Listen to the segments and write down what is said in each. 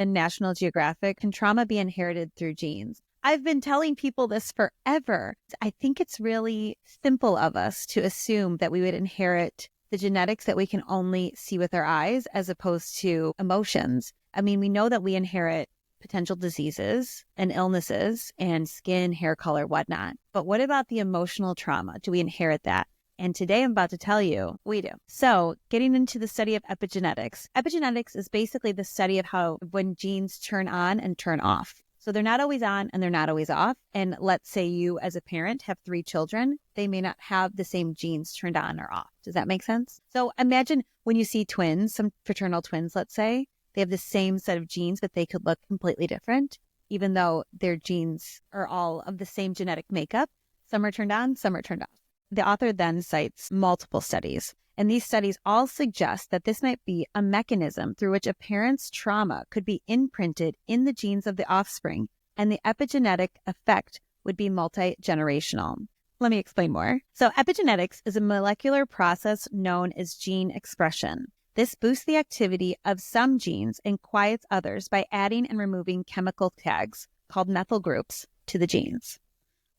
in National Geographic, can trauma be inherited through genes? I've been telling people this forever. I think it's really simple of us to assume that we would inherit the genetics that we can only see with our eyes as opposed to emotions. I mean, we know that we inherit potential diseases and illnesses and skin, hair color, whatnot. But what about the emotional trauma? Do we inherit that? And today I'm about to tell you we do. So getting into the study of epigenetics. Epigenetics is basically the study of how when genes turn on and turn off. So they're not always on and they're not always off. And let's say you as a parent have 3 children, they may not have the same genes turned on or off. Does that make sense? So imagine when you see twins, some fraternal twins, let's say, they have the same set of genes, but they could look completely different, even though their genes are all of the same genetic makeup. Some are turned on, some are turned off. The author then cites multiple studies, and these studies all suggest that this might be a mechanism through which a parent's trauma could be imprinted in the genes of the offspring, and the epigenetic effect would be multi-generational. Let me explain more. So epigenetics is a molecular process known as gene expression. This boosts the activity of some genes and quiets others by adding and removing chemical tags called methyl groups to the genes.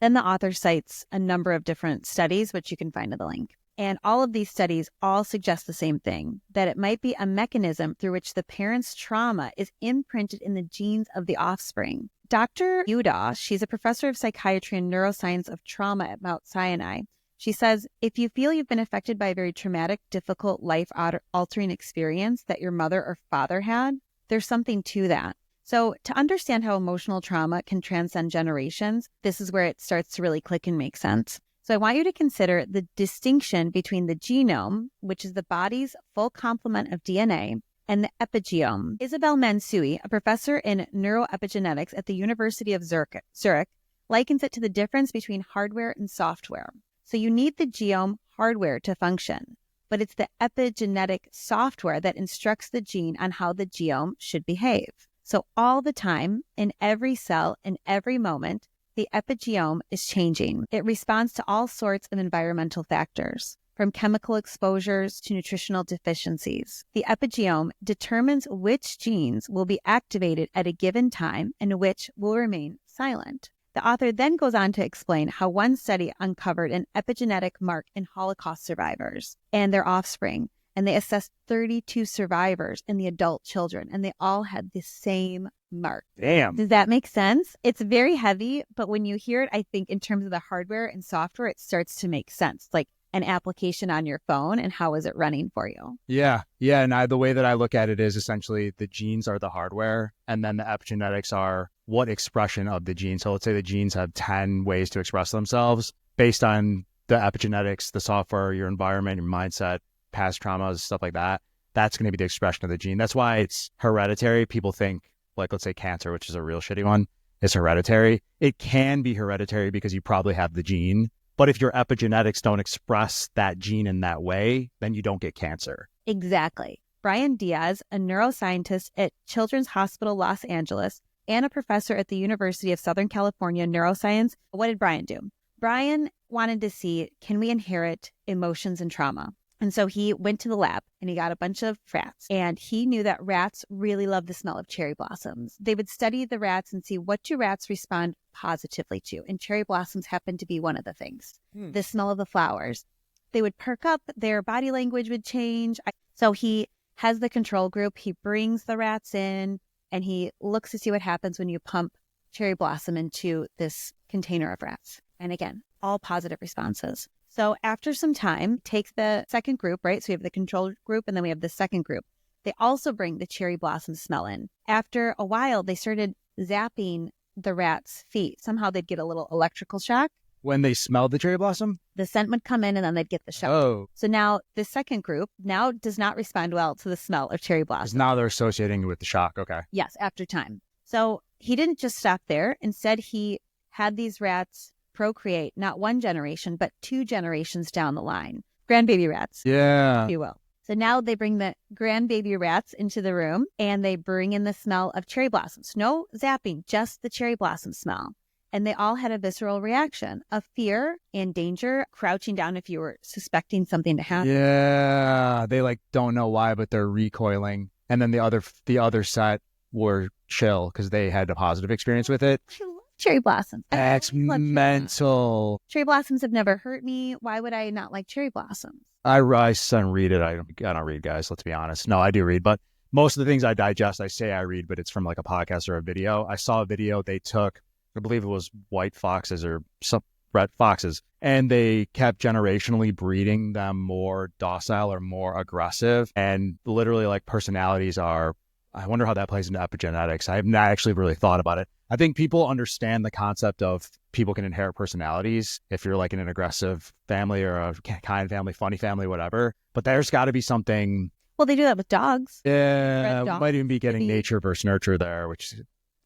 Then the author cites a number of different studies, which you can find in the link. And all of these studies all suggest the same thing, that it might be a mechanism through which the parent's trauma is imprinted in the genes of the offspring. Dr. Udall, she's a professor of psychiatry and neuroscience of trauma at Mount Sinai. She says, if you feel you've been affected by a very traumatic, difficult, life-altering experience that your mother or father had, there's something to that. So to understand how emotional trauma can transcend generations, this is where it starts to really click and make sense. So I want you to consider the distinction between the genome, which is the body's full complement of DNA, and the epigenome. Isabel Mansui, a professor in neuroepigenetics at the University of Zurich, likens it to the difference between hardware and software. So you need the genome hardware to function, but it's the epigenetic software that instructs the gene on how the genome should behave. So all the time, in every cell, in every moment, the epigenome is changing. It responds to all sorts of environmental factors, from chemical exposures to nutritional deficiencies. The epigenome determines which genes will be activated at a given time and which will remain silent. The author then goes on to explain how one study uncovered an epigenetic mark in Holocaust survivors and their offspring, and they assessed 32 survivors and the adult children, and they all had the same mark. Damn. Does that make sense? It's very heavy, but when you hear it, I think in terms of the hardware and software, it starts to make sense. Like an application on your phone and how is it running for you? Yeah. And the way that I look at it is essentially the genes are the hardware, and then the epigenetics are what expression of the gene. So let's say the genes have 10 ways to express themselves based on the epigenetics, the software, your environment, your mindset, past traumas, stuff like that. That's going to be the expression of the gene. That's why it's hereditary. People think, like, let's say cancer, which is a real shitty one, is hereditary. It can be hereditary because you probably have the gene. But if your epigenetics don't express that gene in that way, then you don't get cancer. Exactly. Brian Diaz, a neuroscientist at Children's Hospital Los Angeles and a professor at the University of Southern California Neuroscience. What did Brian do? Brian wanted to see, can we inherit emotions and trauma? And so he went to the lab and he got a bunch of rats, and he knew that rats really love the smell of cherry blossoms. They would study the rats and see, what do rats respond positively to? And cherry blossoms happened to be one of the things. The smell of the flowers. They would perk up, their body language would change. So he has the control group. He brings the rats in and he looks to see what happens when you pump cherry blossom into this container of rats. And again, all positive responses. So after some time, take the second group, right? So we have the control group and then we have the second group. They also bring the cherry blossom smell in. After a while, they started zapping the rats' feet. Somehow they'd get a little electrical shock. When they smelled the cherry blossom? The scent would come in and then they'd get the shock. Oh. So now the second group now does not respond well to the smell of cherry blossom. Because now they're associating it with the shock. Okay. Yes, after time. So he didn't just stop there. Instead, he had these rats procreate not one generation, but 2 generations down the line. Grandbaby rats, Yeah. if you will. So now they bring the grandbaby rats into the room and they bring in the smell of cherry blossoms. No zapping, just the cherry blossom smell. And they all had a visceral reaction of fear and danger, crouching down if you were suspecting something to happen. Yeah. They don't know why, but they're recoiling. And then the other set were chill because they had a positive experience with it. I love cherry blossoms. That's mental. Cherry blossoms have never hurt me. Why would I not like cherry blossoms? I don't read it. I don't read, guys. Let's be honest. No, I do read, but most of the things I digest, I say I read, but it's from like a podcast or a video. I saw a video they took, I believe it was white foxes or some red foxes, and they kept generationally breeding them more docile or more aggressive. And literally, like, personalities are, I wonder how that plays into epigenetics. I have not actually really thought about it. I think people understand the concept of people can inherit personalities if you're like in an aggressive family or a kind family, funny family, whatever. But there's got to be something. Well, they do that with dogs. Yeah, might even be getting nature versus nurture there, which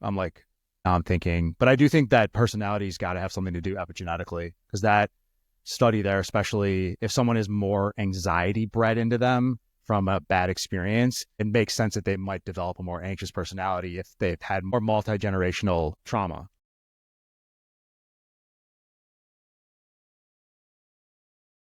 I'm like, I'm thinking. But I do think that personality's got to have something to do epigenetically, because that study there, especially if someone is more anxiety bred into them from a bad experience, it makes sense that they might develop a more anxious personality if they've had more multi-generational trauma.